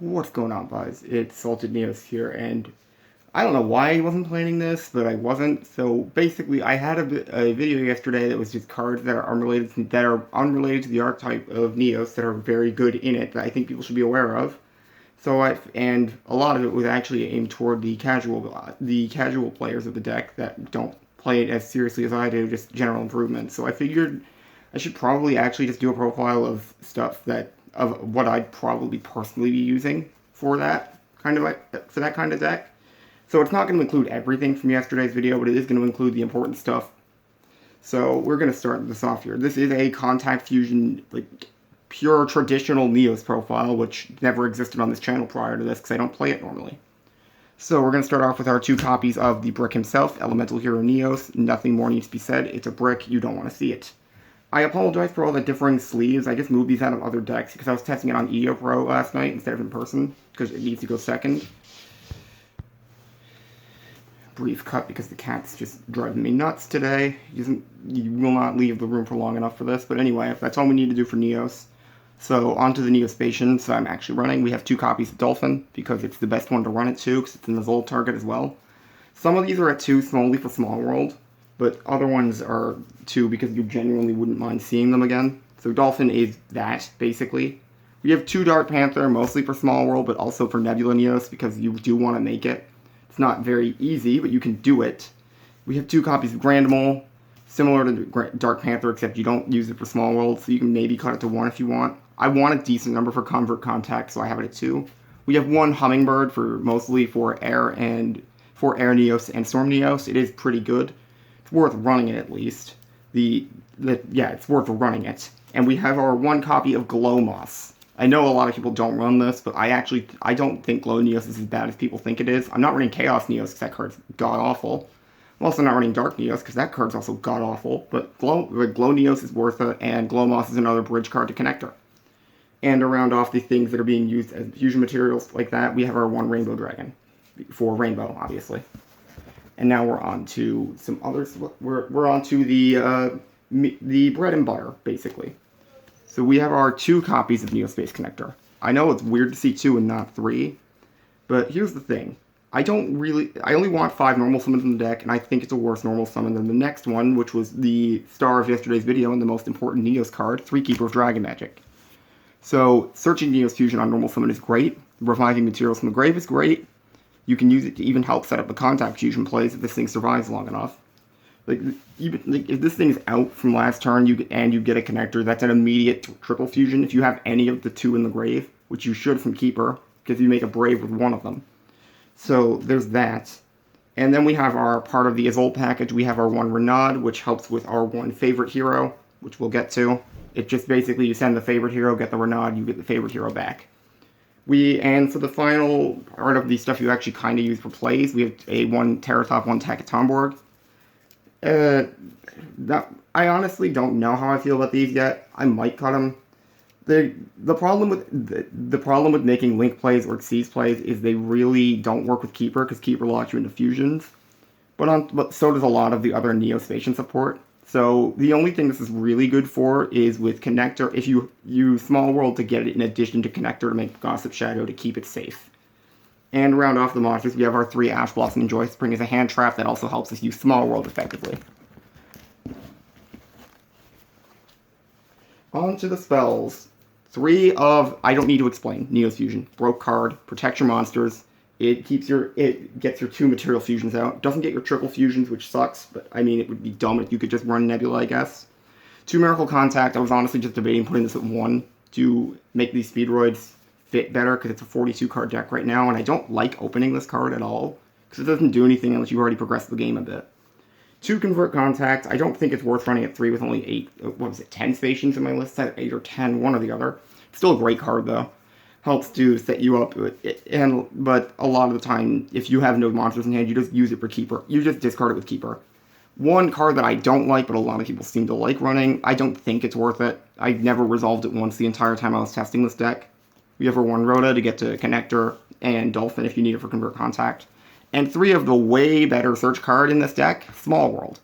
What's going on, guys? It's Salted Neos here, and I don't know why I wasn't planning this, but I wasn't. So basically, I had a video yesterday that was just cards that are unrelated to the archetype of Neos that are very good in it that I think people should be aware of. And a lot of it was actually aimed toward the casual players of the deck that don't play it as seriously as I do, just general improvements. So I figured I should probably actually just do a profile of stuff of what I'd probably personally be using for that kind of deck. So it's not going to include everything from yesterday's video, but it is going to include the important stuff. So we're going to start this off here. This is a Contact Fusion, pure traditional NEOS profile, which never existed on this channel prior to this because I don't play it normally. So we're going to start off with our 2 copies of the brick himself, Elemental Hero NEOS. Nothing more needs to be said. It's a brick. You don't want to see it. I apologize for all the differing sleeves. I just moved these out of other decks because I was testing it on EO Pro last night instead of in person because it needs to go second. Brief cut because the cat's just driving me nuts today. You will not leave the room for long enough for this. But anyway, that's all we need to do for NEOS. So onto the neo-spacian. So I'm actually running. We have 2 copies of Dolphin because it's the best one to run it to because it's an Exodia target as well. Some of these are at 2 solely for Small World, but other ones are 2 because you genuinely wouldn't mind seeing them again. So Dolphin is that, basically. We have 2 Dark Panther, mostly for Small World, but also for Nebula Neos because you do want to make it. It's not very easy, but you can do it. We have 2 copies of Grandmal, similar to Dark Panther, except you don't use it for Small World, so you can maybe cut it to 1 if you want. I want a decent number for Convert Contact, so I have it at 2. We have 1 Hummingbird mostly for Air Neos and Storm Neos. It is pretty good. It's worth running it at least. It's worth running it. And we have our 1 copy of Glow Moss. I know a lot of people don't run this, but I don't think Glow Neos is as bad as people think it is. I'm not running Chaos Neos because that card's god-awful. I'm also not running Dark Neos because that card's also god-awful. But Glow Neos is worth it, and Glow Moss is another bridge card to Connector. And to round off the things that are being used as fusion materials like that, we have our 1 Rainbow Dragon. For Rainbow, obviously. And now we're on to some others. We're on to the bread and butter, basically. So we have our 2 copies of Neo-Space Connector. I know it's weird to see 2 and not 3, but here's the thing. I only want 5 normal summons in the deck, and I think it's a worse normal summon than the next one, which was the star of yesterday's video and the most important Neos card, 3 Keeper of Dragon Magic. So, searching Neos Fusion on normal summon is great. Reviving materials from the grave is great. You can use it to even help set up the Contact Fusion plays if this thing survives long enough. If this thing's out from last turn you get a Connector, that's an immediate triple fusion if you have any of the 2 in the grave, which you should from Keeper, because you make a Brave with 1 of them. So, there's that. And then we have our part of the Exodia package. We have our 1 Renaud, which helps with our 1 favorite hero, which we'll get to. It just basically you send the favorite hero, get the Renaud, you get the favorite hero back. And for the final part of the stuff you actually kind of use for plays, we have a 1 Teratop, 1 Takatomborg. I honestly don't know how I feel about these yet. I might cut them. The problem with making Link plays or Xyz plays is they really don't work with Keeper because Keeper locks you into fusions. But so does a lot of the other neo-spacian support. So the only thing this is really good for is with Connector, if you use Small World to get it in addition to Connector to make Gossip Shadow to keep it safe. And round off the monsters, we have our 3 Ash Blossom and Joy Spring as a hand trap that also helps us use Small World effectively. On to the spells. 3 of, I don't need to explain, Neos Fusion. Broke card, protect your monsters. It gets your 2 material fusions out. Doesn't get your triple fusions, which sucks, but I mean, it would be dumb if you could just run Nebula, I guess. 2 Miracle Contact. I was honestly just debating putting this at 1 to make these Speedroids fit better, because it's a 42 card deck right now, and I don't like opening this card at all, because it doesn't do anything unless you've already progressed the game a bit. 2 Convert Contact. I don't think it's worth running at 3 with only 10 Spacians in my list. I have 8 or 10, one or the other. Still a great card, though. Helps to set you up, but a lot of the time, if you have no monsters in hand, you just use it for Keeper. You just discard it with Keeper. 1 card that I don't like, but a lot of people seem to like running, I don't think it's worth it. I never resolved it once the entire time I was testing this deck. We have our 1 Rhoda to get to Connector, and Dolphin if you need it for Convert Contact. And 3 of the way better search card in this deck, Small World.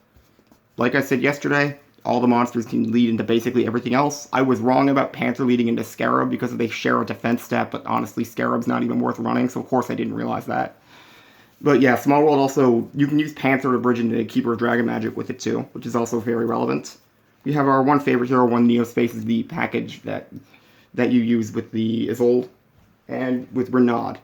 Like I said yesterday, all the monsters can lead into basically everything else. I was wrong about Panther leading into Scarab because they share a defense stat, but honestly, Scarab's not even worth running, so of course I didn't realize that. But yeah, Small World also, you can use Panther to bridge into Keeper of Dragon Magic with it too, which is also very relevant. We have our one favorite hero, one Neo-Space is the package that you use with the Isolde and with Renaud.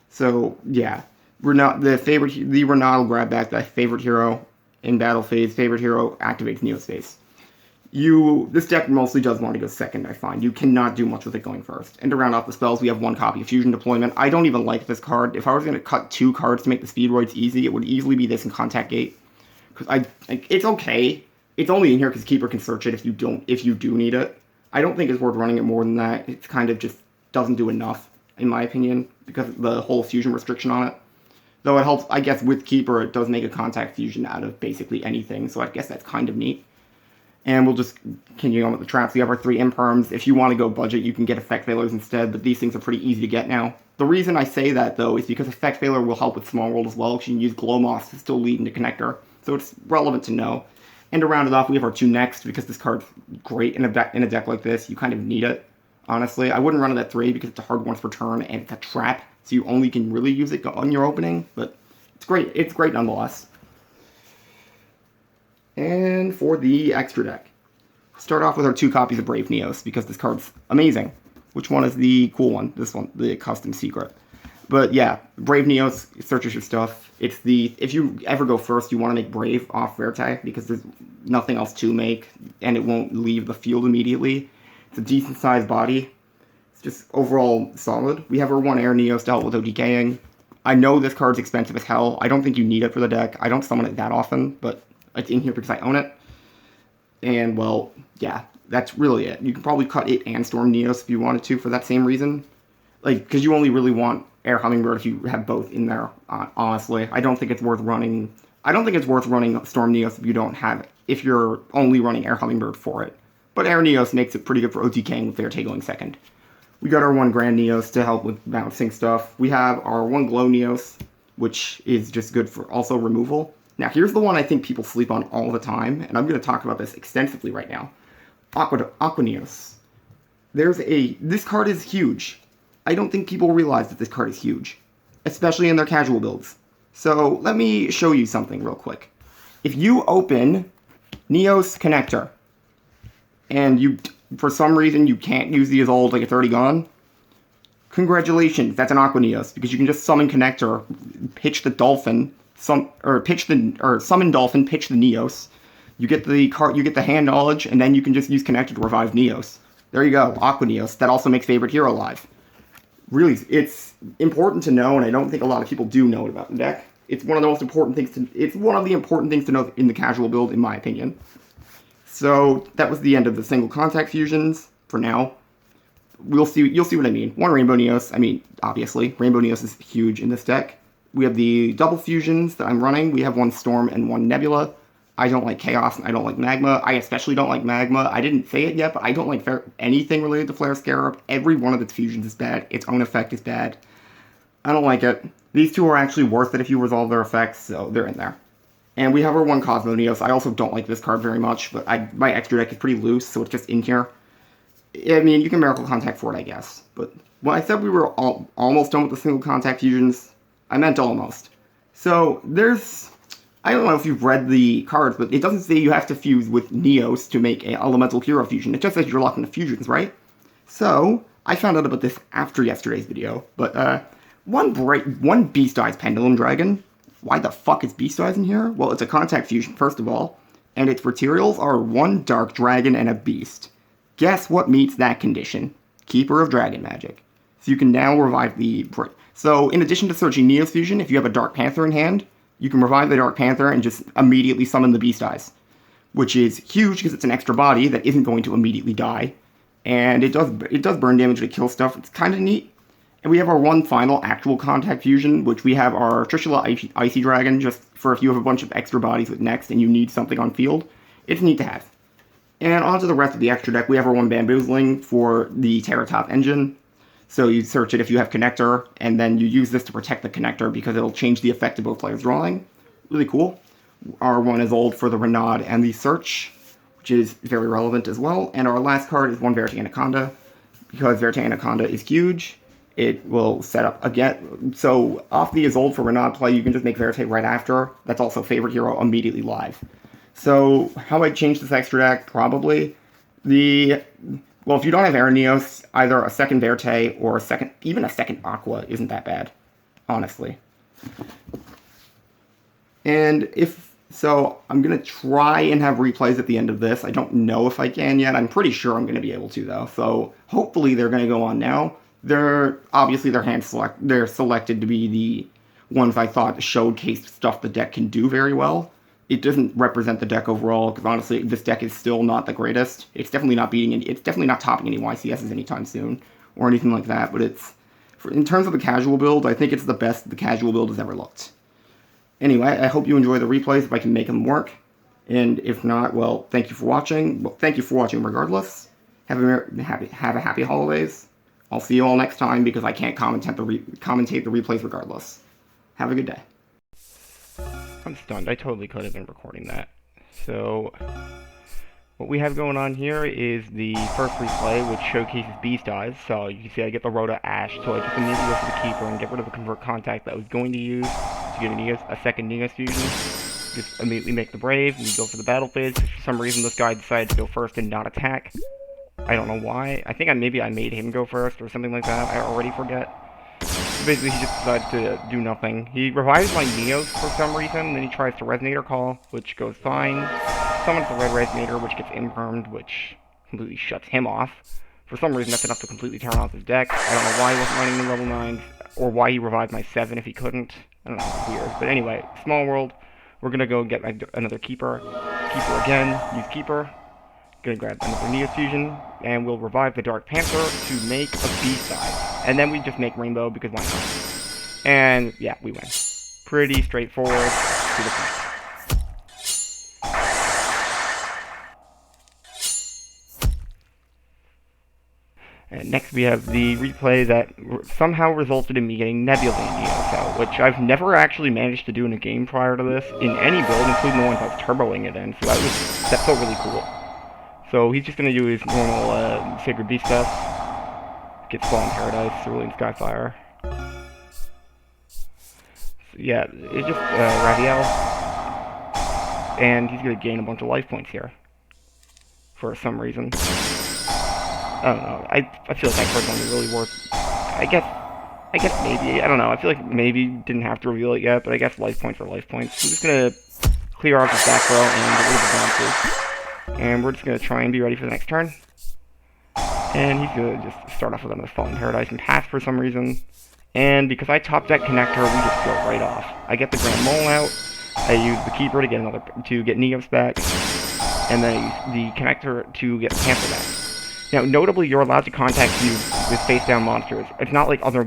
So yeah, Renaud, the Renaud will grab back that favorite hero in battle phase. Favorite hero activates Neo-Space. This deck mostly does want to go second, I find. You cannot do much with it going first. And to round off the spells, we have one copy of Fusion Deployment. I don't even like this card. If I was going to cut 2 cards to make the Speedroids easy, it would easily be this and Contact Gate. Because it's okay. It's only in here because Keeper can search it if you do need it. I don't think it's worth running it more than that. It kind of just doesn't do enough, in my opinion, because of the whole fusion restriction on it. Though it helps, I guess, with Keeper, it does make a contact fusion out of basically anything, so I guess that's kind of neat. And we'll just continue on with the traps. We have our 3 Imperms. If you want to go budget, you can get Effect Failures instead, but these things are pretty easy to get now. The reason I say that, though, is because Effect Failure will help with Small World as well, because you can use Glow Moss to still lead into Connector, so it's relevant to know. And to round it off, we have our 2 Next, because this card's great in a deck like this. You kind of need it, honestly. I wouldn't run it at 3, because it's a hard once per turn, and it's a trap, so you only can really use it on your opening, but it's great. It's great nonetheless. And for the extra deck, start off with our 2 copies of Brave Neos, because this card's amazing. Which one is the cool one? This one, the custom secret. But yeah, Brave Neos searches your stuff. It's if you ever go first, you want to make Brave off Rare Tag, because there's nothing else to make, and it won't leave the field immediately. It's a decent sized body. It's just overall solid. We have our 1 Air Neos to help with OTKing. I know this card's expensive as hell. I don't think you need it for the deck. I don't summon it that often, but it's in here because I own it. And, well, yeah, that's really it. You can probably cut it and Storm Neos if you wanted to for that same reason. Like, because you only really want Air Hummingbird if you have both in there, honestly. I don't think it's worth running... I don't think it's worth running Storm Neos if you don't have it, if you're only running Air Hummingbird for it. But Air Neos makes it pretty good for OTKing with Fairtay going second. We got our 1 Grand Neos to help with bouncing stuff. We have our 1 Glow Neos, which is just good for also removal. Now, here's the one I think people sleep on all the time, and I'm going to talk about this extensively right now. Aqua Neos. This card is huge. I don't think people realize that this card is huge, especially in their casual builds. So, let me show you something real quick. If you open NEOS Connector, and for some reason you can't use the Isolde, like it's already gone, congratulations, that's an Aqua Neos, because you can just summon Connector, pitch the Dolphin, summon Dolphin, pitch the Neos. You get the card, you get the hand knowledge, and then you can just use Connector to revive Neos. There you go, Aqua Neos. That also makes favorite hero live. Really, it's important to know, and I don't think a lot of people do know about the deck. It's one of the most important things to know in the casual build, in my opinion. So that was the end of the single contact fusions for now. You'll see what I mean. 1 Rainbow Neos. I mean, obviously, Rainbow Neos is huge in this deck. We have the double fusions that I'm running. We have 1 Storm and 1 Nebula. I don't like Chaos, and I don't like Magma. I especially don't like Magma. I didn't say it yet, but I don't like anything related to Flare Scarab. Every one of its fusions is bad. Its own effect is bad. I don't like it. These 2 are actually worth it if you resolve their effects, so they're in there. And we have our 1 Cosmo Neos. I also don't like this card very much, but my extra deck is pretty loose, so it's just in here. I mean, you can Miracle Contact for it, I guess. But when I said we were almost done with the single contact fusions, I meant almost. So, I don't know if you've read the cards, but it doesn't say you have to fuse with Neos to make an elemental hero fusion. It just says you're locked into fusions, right? So, I found out about this after yesterday's video, but, one Beast Eyes Pendulum Dragon. Why the fuck is Beast Eyes in here? Well, it's a contact fusion, first of all, and its materials are 1 Dark Dragon and a Beast. Guess what meets that condition? Keeper of Dragon Magic. So you can now revive So, in addition to searching Neos Fusion, if you have a Dark Panther in hand, you can revive the Dark Panther and just immediately summon the Beast Eyes. Which is huge because it's an extra body that isn't going to immediately die. And it does burn damage to kill stuff. It's kind of neat. And we have our 1 final actual contact fusion, which we have our Trishula Icy Dragon, just for if you have a bunch of extra bodies with Next and you need something on field. It's neat to have. And on to the rest of the extra deck, we have our 1 Bamboozling for the Terratop engine. So you search it if you have Connector, and then you use this to protect the Connector because it'll change the effect of both players drawing. Really cool. Our 1 Isolde for the Renaud and the Search, which is very relevant as well. And our last card is one Verite Anaconda. Because Verite Anaconda is huge, it will set up again. So off the Isolde for Renaud play, you can just make Verite right after. That's also favorite hero immediately live. So how I'd change this extra deck, probably well, if you don't have Air NEOS, either a second Verite or even a second Aqua isn't that bad, honestly. And so I'm going to try and have replays at the end of this. I don't know if I can yet. I'm pretty sure I'm going to be able to, though. So hopefully they're going to go on now. Obviously they're selected to be the ones I thought showcased stuff the deck can do very well. It doesn't represent the deck overall, because honestly, this deck is still not the greatest. It's definitely not topping any YCSs anytime soon, or anything like that, but in terms of the casual build, I think it's the best the casual build has ever looked. Anyway, I hope you enjoy the replays if I can make them work, and if not, well, thank you for watching. Well, thank you for watching regardless. Have a happy holidays. I'll see you all next time, because I can't commentate the replays regardless. Have a good day. I'm stunned. I totally could have been recording that. So, what we have going on here is the first replay, which showcases Beast Eyes. So, you can see I get the Rhoda Ash, so I just immediately go for the Keeper and get rid of the Convert Contact that I was going to use to get a second NEOS fusion. Just immediately make the Brave, and we go for the Battle Phase. For some reason, this guy decided to go first and not attack. I don't know why. I think maybe I made him go first, or something like that. I already forget. Basically, he just decides to do nothing. He revives my Neos for some reason, then he tries to Resonator Call, which goes fine. Summons the Red Resonator, which gets impermed, which completely shuts him off. For some reason, that's enough to completely turn off his deck. I don't know why he wasn't running the level 9s, or why he revived my 7 if he couldn't. I don't know, it's weird. But anyway, Small World, we're gonna go get another Keeper. Keeper again, use Keeper. Gonna grab another NEOS fusion, and we'll revive the Dark Panther to make a B-side. And then we just make Rainbow, because why not? And, yeah, we win. Pretty straightforward to the point. And next we have the replay that somehow resulted in me getting Nebula and NEOS out, which I've never actually managed to do in a game prior to this, in any build, including the ones I was turboing it in, so that felt really cool. So he's just going to do his normal Sacred Beast stuff. Get Fallen Paradise, Cerulean Skyfire. So yeah, it's just Raviel. And he's going to gain a bunch of life points here. For some reason. I don't know. I feel like that card's only really worth... I guess maybe. I don't know. I feel like maybe didn't have to reveal it yet, but I guess life points are life points. I'm just going to clear out this back row and get rid of the monsters. And we're just going to try and be ready for the next turn. And he's going to just start off with another Fallen Paradise and pass for some reason. And because I top deck Connector, we just go right off. I get the Grand Mole out. I use the Keeper to get Neos back. And then I use the Connector to get the Panther back. Now, notably, you're allowed to contact you with face-down monsters. It's not like other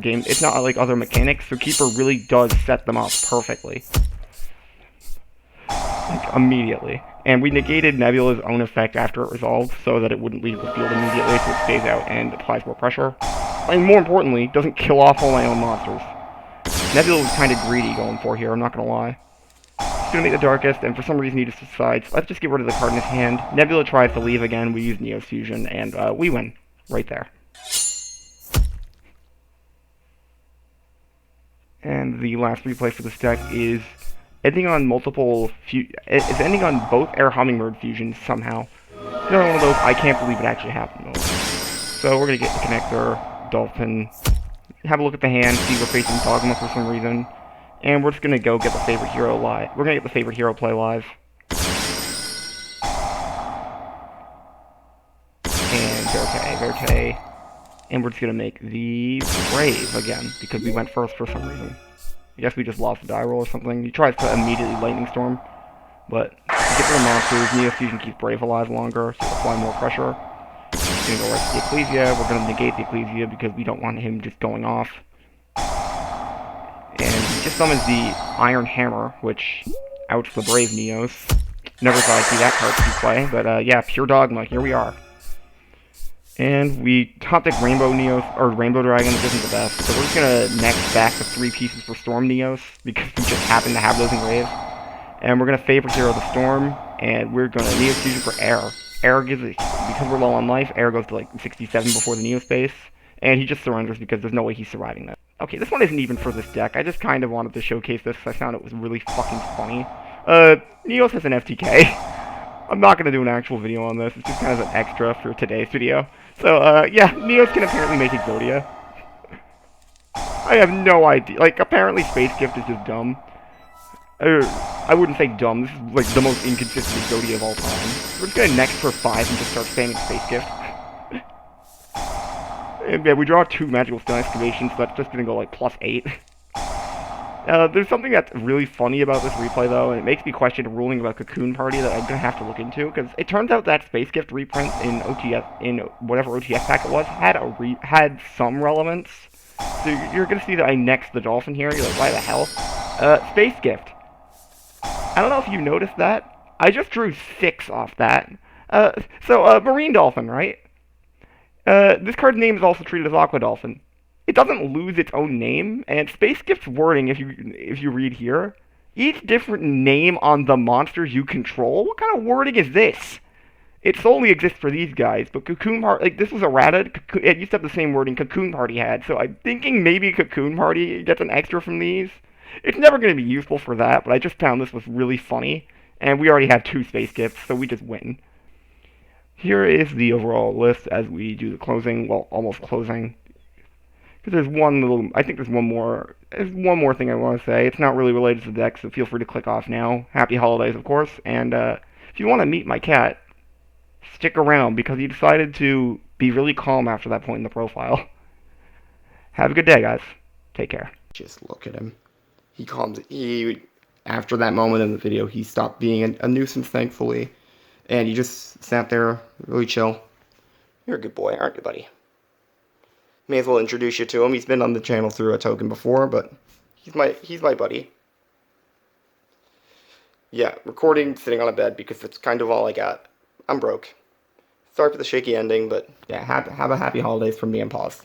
mechanics, so Keeper really does set them up perfectly. Like, immediately. And we negated Nebula's own effect after it resolved, so that it wouldn't leave the field immediately, so it stays out and applies more pressure. And more importantly, doesn't kill off all my own monsters. Nebula was kind of greedy going for here, I'm not gonna lie. He's gonna make the Darkest, and for some reason he just decides, let's just get rid of the card in his hand. Nebula tries to leave again, we use NEOS Fusion, and we win. Right there. And the last replay for this deck is ending on ending on both Air Hummingbird fusions somehow. Another one of those, I can't believe it actually happened though. So we're gonna get the Connector, Dolphin, have a look at the hand, see we're facing Dogma for some reason, and we're just gonna go get the favorite hero live. We're gonna get the favorite hero play live. And Verite. And we're just gonna make the Brave again, because we went first for some reason. I guess we just lost the die roll or something. He tries to immediately Lightning Storm, but to get rid of monsters, NEOS Fusion keeps Brave alive longer, so apply more pressure. He's gonna go right to the Ecclesia. We're gonna negate the Ecclesia because we don't want him just going off. And he just summons the Iron Hammer, which outs the Brave NEOS. Never thought I'd see that card to play, but yeah, Pure Dogma, here we are. And we top deck Rainbow NEOS, or Rainbow Dragon, which isn't the best. So we're just gonna next back the 3 pieces for Storm NEOS, because we just happen to have those in Rave. And we're gonna favorite hero the Storm, and we're gonna NEOS Fusion for Air. Air gives it, because we're low on life, air goes to like 67 before the Neo-space, and he just surrenders because there's no way he's surviving that. Okay, this one isn't even for this deck. I just kind of wanted to showcase this because I found it was really fucking funny. NEOS has an FTK. I'm not going to do an actual video on this. It's just kind of an extra for today's video. So, yeah, NEOS can apparently make Exodia. I have no idea. Like, apparently Space Gift is just dumb. I wouldn't say dumb. This is, like, the most inconsistent Exodia of all time. We're just going to next for 5 and just start spamming Space Gift. And, yeah, we draw 2 Magical Stone Excavations, so that's just going to go, like, +8. There's something that's really funny about this replay, though, and it makes me question a ruling about Cocoon Party that I'm going to have to look into, because it turns out that Space Gift reprint in OTS, in whatever OTS pack it was, had some relevance. So you're going to see that I nexed the Dolphin here. You're like, why the hell? Space Gift. I don't know if you noticed that. I just drew 6 off that. Marine Dolphin, right? This card's name is also treated as Aqua Dolphin. It doesn't lose its own name, and Space Gift's wording, if you read here, each different name on the monsters you control. What kind of wording is this? It solely exists for these guys, but Cocoon Party, like, this was errata. It used to have the same wording Cocoon Party had, so I'm thinking maybe Cocoon Party gets an extra from these. It's never going to be useful for that, but I just found this was really funny, and we already have 2 Space Gifts, so we just win. Here is the overall list as we do the closing, well, almost closing. Because there's one more thing I want to say. It's not really related to the deck, so feel free to click off now. Happy holidays, of course, and if you want to meet my cat, stick around, because he decided to be really calm after that point in the profile. Have a good day, guys. Take care. Just look at him. After that moment in the video, he stopped being a nuisance, thankfully, and he just sat there, really chill. You're a good boy, aren't you, buddy? May as well introduce you to him. He's been on the channel through a token before, but he's my buddy. Yeah, recording sitting on a bed because that's kind of all I got. I'm broke. Sorry for the shaky ending, but yeah, have a happy holidays from me and Paws.